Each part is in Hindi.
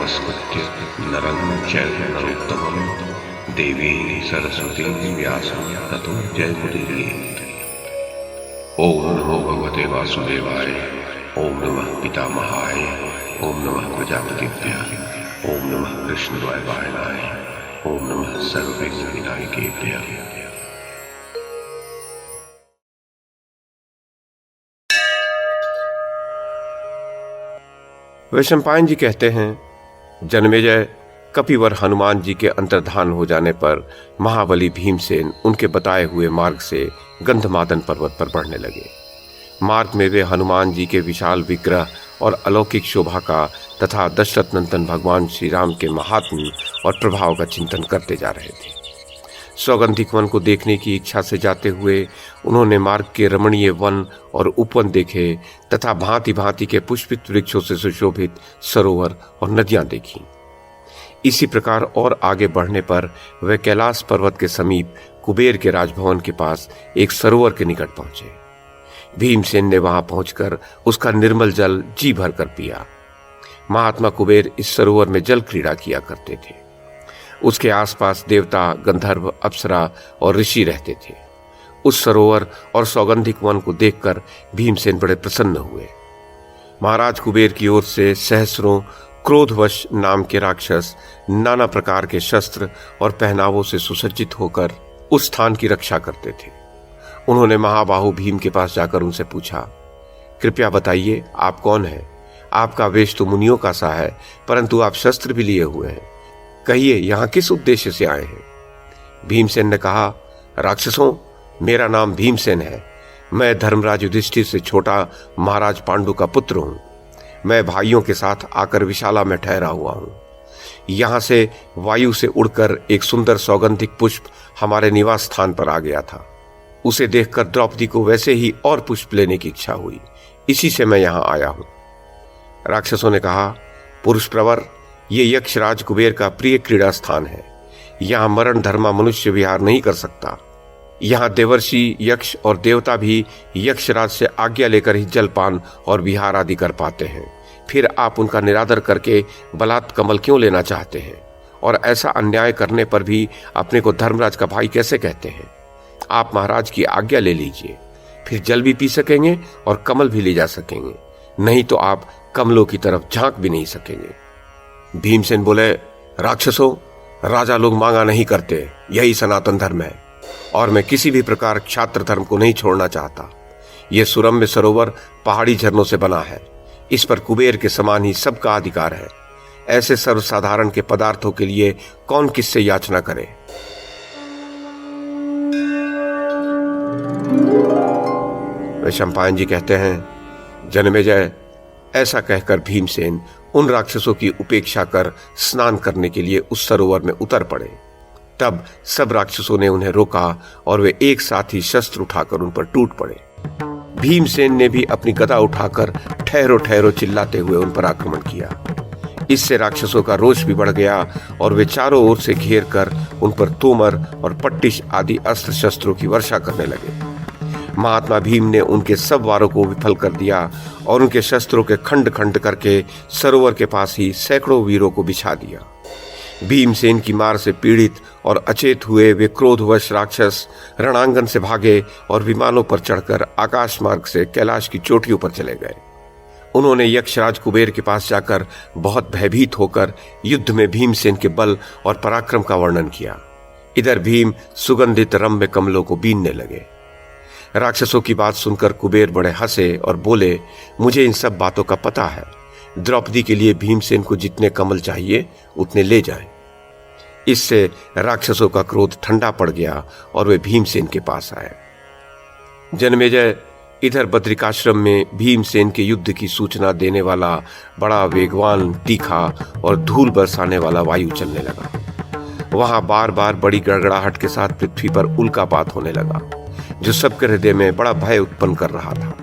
नमस्कृत्य नरं चैव नरोत्तमं देवीं सरस्वतीं व्यासं ततो जयमुदीरयेत्। ओम नमो भगवते वासुदेवाय। ओम नमः पितामहाय। ओम नमः प्रजापतिभ्यः। ओम नमः कृष्णद्वैपायनाय। ओम नमः सर्वविघ्नविनायकेभ्यः। वैशंपायन जी कहते हैं, जन्मेजय कपिवर हनुमान जी के अंतर्धान हो जाने पर महाबली भीमसेन उनके बताए हुए मार्ग से गंधमादन पर्वत पर बढ़ने लगे। मार्ग में वे हनुमान जी के विशाल विग्रह और अलौकिक शोभा का तथा दशरथ नंदन भगवान श्री राम के महात्म्य और प्रभाव का चिंतन करते जा रहे थे। सौगंधिक वन को देखने की इच्छा से जाते हुए उन्होंने मार्ग के रमणीय वन और उपवन देखे तथा भांति भांति के पुष्पित वृक्षों से सुशोभित सरोवर और नदियां देखी। इसी प्रकार और आगे बढ़ने पर वे कैलाश पर्वत के समीप कुबेर के राजभवन के पास एक सरोवर के निकट पहुंचे। भीमसेन ने वहां पहुंचकर उसका निर्मल जल जी भर कर पिया। महात्मा कुबेर इस सरोवर में जल क्रीड़ा किया करते थे। उसके आसपास देवता, गंधर्व, अप्सरा और ऋषि रहते थे। उस सरोवर और सौगंधिक वन को देखकर भीमसेन बड़े प्रसन्न हुए। महाराज कुबेर की ओर से सहस्रों क्रोधवश नाम के राक्षस नाना प्रकार के शस्त्र और पहनावों से सुसज्जित होकर उस स्थान की रक्षा करते थे। उन्होंने महाबाहु भीम के पास जाकर उनसे पूछा, कृपया बताइए, आप कौन हैं? आपका वेश तो मुनियों का सा है, परंतु आप शस्त्र भी लिए हुए हैं। कहिए, यहाँ किस उद्देश्य से आए हैं? भीमसेन ने कहा, राक्षसों, मेरा नाम भीमसेन है। मैं धर्मराज युधिष्ठिर से छोटा महाराज पांडु का पुत्र हूँ। मैं भाइयों के साथ आकर विशाला में ठहरा हुआ हूँ। यहाँ से वायु से उड़कर एक सुंदर सौगंधिक पुष्प हमारे निवास स्थान पर आ गया था। उसे देखकर द्रौपदी को वैसे ही और पुष्प लेने की इच्छा हुई। इसी से मैं यहाँ आया हूँ। राक्षसों ने कहा, पुरुष प्रवर, ये यक्षराज कुबेर का प्रिय क्रीड़ा स्थान है। यहाँ मरण धर्मा मनुष्य विहार नहीं कर सकता। यहाँ देवर्षि, यक्ष और देवता भी यक्षराज से आज्ञा लेकर ही जलपान और विहार आदि कर पाते हैं। फिर आप उनका निरादर करके बलात् कमल क्यों लेना चाहते हैं? और ऐसा अन्याय करने पर भी अपने को धर्मराज का भाई कैसे कहते हैं? आप महाराज की आज्ञा ले लीजिए, फिर जल भी पी सकेंगे और कमल भी ले जा सकेंगे। नहीं तो आप कमलों की तरफ झांक भी नहीं सकेंगे। भीमसेन बोले, राक्षसों, राजा लोग मांगा नहीं करते, यही सनातन धर्म है और मैं किसी भी प्रकार क्षात्र धर्म को नहीं छोड़ना चाहता। यह सुरम्य सरोवर पहाड़ी झरनों से बना है। इस पर कुबेर के समान ही सबका अधिकार है। ऐसे सर्वसाधारण के पदार्थों के लिए कौन किससे याचना करे? वैशंपायन जी कहते हैं, जन्मेजय, ऐसा कहकर भीमसेन उन राक्षसों की उपेक्षा कर स्नान करने के लिए उस सरोवर में उतर पड़े। तब सब राक्षसों ने उन्हें रोका और वे एक साथ ही शस्त्र उठाकर उन पर टूट पड़े। भीमसेन ने भी अपनी गदा उठाकर ठहरो ठहरो चिल्लाते हुए उन पर आक्रमण किया। इससे राक्षसों का रोष भी बढ़ गया और वे चारों ओर से घेर कर उन पर तोमर और पट्टिश आदि अस्त्र शस्त्रों की वर्षा करने लगे। महात्मा भीम ने उनके सब वारों को विफल कर दिया और उनके शस्त्रों के खंड खंड करके सरोवर के पास ही सैकड़ों वीरों को बिछा दिया। भीमसेन की मार से पीड़ित और अचेत हुए वे क्रोधवश राक्षस रणांगन से भागे और विमानों पर चढ़कर आकाश मार्ग से कैलाश की चोटियों पर चले गए। उन्होंने यक्षराज कुबेर के पास जाकर बहुत भयभीत होकर युद्ध में भीमसेन के बल और पराक्रम का वर्णन किया। इधर भीम सुगंधित रम्य कमलों को बीनने लगे। राक्षसों की बात सुनकर कुबेर बड़े हंसे और बोले, मुझे इन सब बातों का पता है। द्रौपदी के लिए भीमसेन को जितने कमल चाहिए उतने ले जाएं। इससे राक्षसों का क्रोध ठंडा पड़ गया और वे भीमसेन के पास आए। जन्मेजय, इधर बद्रिकाश्रम में भीमसेन के युद्ध की सूचना देने वाला बड़ा वेगवान, तीखा और धूल बरसाने वाला वायु चलने लगा। वहां बार बार बड़ी गड़गड़ाहट के साथ पृथ्वी पर उल्कापात होने लगा, जो सबके हृदय में बड़ा भय उत्पन्न कर रहा था।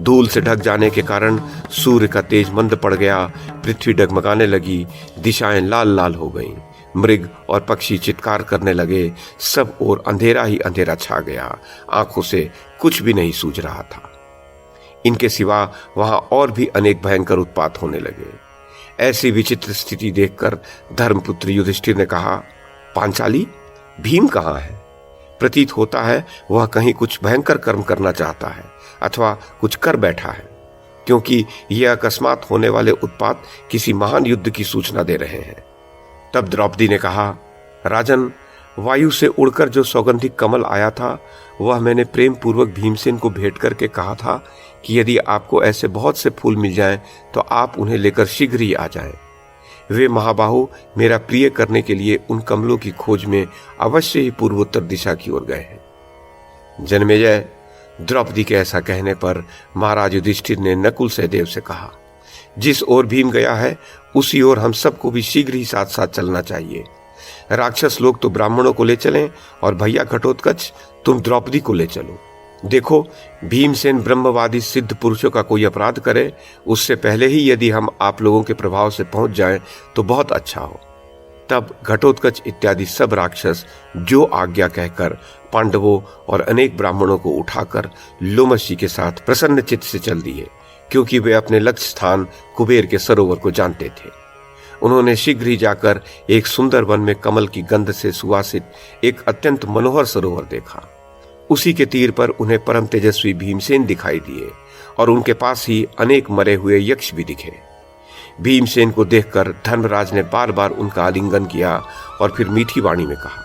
धूल से ढक जाने के कारण सूर्य का तेज मंद पड़ गया। पृथ्वी डगमगाने लगी, दिशाएं लाल लाल हो गईं। मृग और पक्षी चित्कार करने लगे। सब ओर अंधेरा ही अंधेरा छा गया। आंखों से कुछ भी नहीं सूझ रहा था। इनके सिवा वहां और भी अनेक भयंकर उत्पात होने लगे। ऐसी विचित्र स्थिति देखकर धर्मपुत्र युधिष्ठिर ने कहा, पांचाली, भीम कहाँ है? प्रतीत होता है वह कहीं कुछ भयंकर कर्म करना चाहता है अथवा कुछ कर बैठा है, क्योंकि यह अकस्मात होने वाले उत्पात किसी महान युद्ध की सूचना दे रहे हैं। तब द्रौपदी ने कहा, राजन, वायु से उड़कर जो सौगंधिक कमल आया था वह मैंने प्रेम पूर्वक भीमसेन को भेंट करके कहा था कि यदि आपको ऐसे बहुत से फूल मिल जाएं तो आप उन्हें लेकर शीघ्र ही आ जाएं। वे महाबाहु मेरा प्रिय करने के लिए उन कमलों की खोज में अवश्य ही पूर्वोत्तर दिशा की ओर गए हैं। जन्मेजय, द्रौपदी के ऐसा कहने पर महाराज युधिष्ठिर ने नकुल सहदेव से कहा, जिस ओर भीम गया है उसी ओर हम सबको भी शीघ्र ही साथ साथ चलना चाहिए। राक्षस लोग तो ब्राह्मणों को ले चलें और भैया घटोत्कच तुम द्रौपदी को ले चलो। देखो, भीमसेन ब्रह्मवादी सिद्ध पुरुषों का कोई अपराध करे उससे पहले ही यदि हम आप लोगों के प्रभाव से पहुंच जाएं तो बहुत अच्छा हो। तब घटोत्कच इत्यादि सब राक्षस जो आज्ञा कहकर पांडवों और अनेक ब्राह्मणों को उठाकर लोमश जी के साथ प्रसन्न चित्त से चल दिए, क्योंकि वे अपने लक्ष्य स्थान कुबेर के सरोवर को जानते थे। उन्होंने शीघ्र ही जाकर एक सुंदर वन में कमल की गंध से सुवासित एक अत्यंत मनोहर सरोवर देखा। उसी के तीर पर उन्हें परम तेजस्वी भीमसेन दिखाई दिए और उनके पास ही अनेक मरे हुए यक्ष भी दिखे। भीमसेन को देखकर धर्मराज ने बार बार उनका आलिंगन किया और फिर मीठी वाणी में कहा,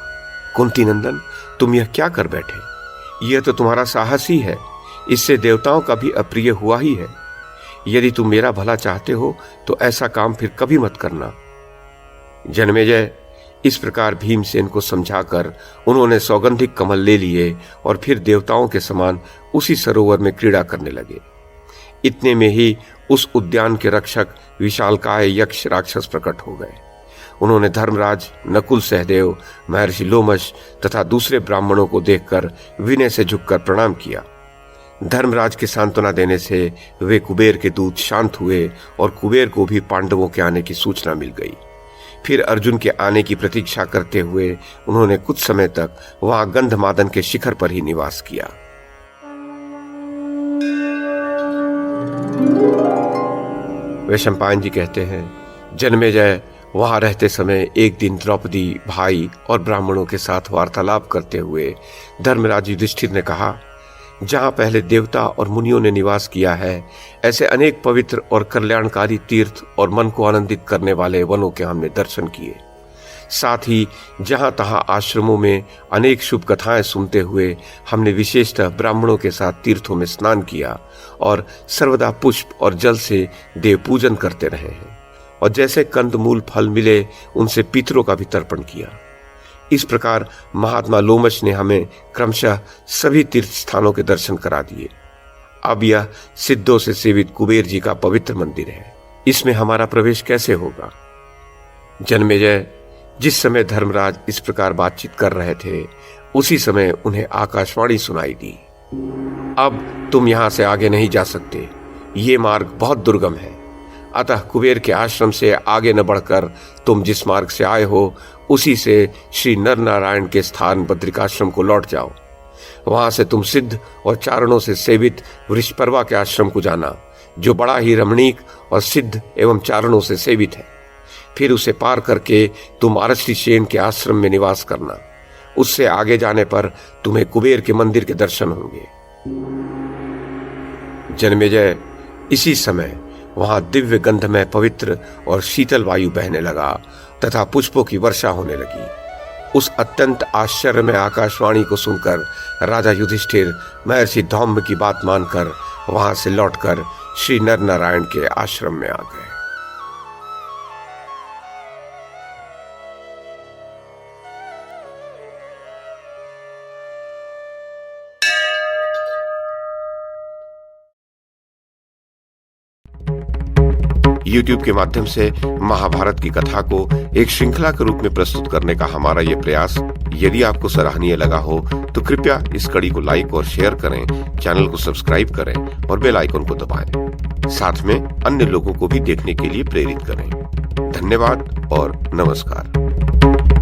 कुंती नंदन, तुम यह क्या कर बैठे? यह तो तुम्हारा साहस ही है, इससे देवताओं का भी अप्रिय हुआ ही है। यदि तुम मेरा भला चाहते हो तो ऐसा काम फिर कभी मत करना। जन्मेजय, इस प्रकार भीमसेन को समझाकर उन्होंने सौगंधिक कमल ले लिए और फिर देवताओं के समान उसी सरोवर में क्रीड़ा करने लगे। इतने में ही उस उद्यान के रक्षक विशालकाय यक्ष राक्षस प्रकट हो गए। उन्होंने धर्मराज, नकुल सहदेव, महर्षि लोमश तथा दूसरे ब्राह्मणों को देखकर विनय से झुककर प्रणाम किया। धर्मराज के सांत्वना देने से वे कुबेर के दूत शांत हुए और कुबेर को भी पांडवों के आने की सूचना मिल गई। फिर अर्जुन के आने की प्रतीक्षा करते हुए उन्होंने कुछ समय तक वहां गंधमादन के शिखर पर ही निवास किया। वैशंपायन जी कहते हैं, जन्मेजय वहां रहते समय एक दिन द्रौपदी, भाई और ब्राह्मणों के साथ वार्तालाप करते हुए धर्मराज युधिष्ठिर ने कहा, जहां पहले देवता और मुनियों ने निवास किया है ऐसे अनेक पवित्र और कल्याणकारी तीर्थ और मन को आनंदित करने वाले वनों के हमने दर्शन किए। साथ ही जहां तहां आश्रमों में अनेक शुभ कथाएं सुनते हुए हमने विशेषतः ब्राह्मणों के साथ तीर्थों में स्नान किया और सर्वदा पुष्प और जल से देव पूजन करते रहे हैं, और जैसे कंद मूल फल मिले उनसे पितरों का भी तर्पण किया। इस प्रकार महात्मा लोमश ने हमें क्रमशः सभी तीर्थ स्थानों के दर्शन करा दिए। अब यह सिद्धों से सेवित कुबेर जी का पवित्र मंदिर है, इसमें हमारा प्रवेश कैसे होगा? जन्मेजय, जिस समय धर्मराज इस प्रकार बातचीत कर रहे थे उसी समय उन्हें आकाशवाणी सुनाई दी, अब तुम यहां से आगे नहीं जा सकते, ये मार्ग बहुत दुर्गम है। अतः कुबेर के आश्रम से आगे न बढ़कर तुम जिस मार्ग से आए हो उसी से श्री नर नारायण के स्थान बद्रिकाश्रम को लौट जाओ। वहां से तुम सिद्ध और चारणों से सेवित वृषपर्वा के आश्रम को जाना, जो बड़ा ही रमणीक और सिद्ध एवं चारणों से सेवित है। फिर उसे पार करके तुम आरष्टि सेन के आश्रम में निवास करना। उससे आगे जाने पर तुम्हें कुबेर के मंदिर के दर्शन होंगे। जन्मेजय, इसी समय वहां दिव्य गंधमय पवित्र और शीतल वायु बहने लगा तथा पुष्पों की वर्षा होने लगी। उस अत्यंत आश्चर्यमय आकाशवाणी को सुनकर राजा युधिष्ठिर महर्षि धौम्य की बात मानकर वहां से लौटकर श्री नर नारायण के आश्रम में आ गए। YouTube के माध्यम से महाभारत की कथा को एक श्रृंखला के रूप में प्रस्तुत करने का हमारा ये प्रयास यदि आपको सराहनीय लगा हो तो कृपया इस कड़ी को लाइक और शेयर करें, चैनल को सब्सक्राइब करें और बेल आइकन को दबाएं। साथ में अन्य लोगों को भी देखने के लिए प्रेरित करें। धन्यवाद और नमस्कार।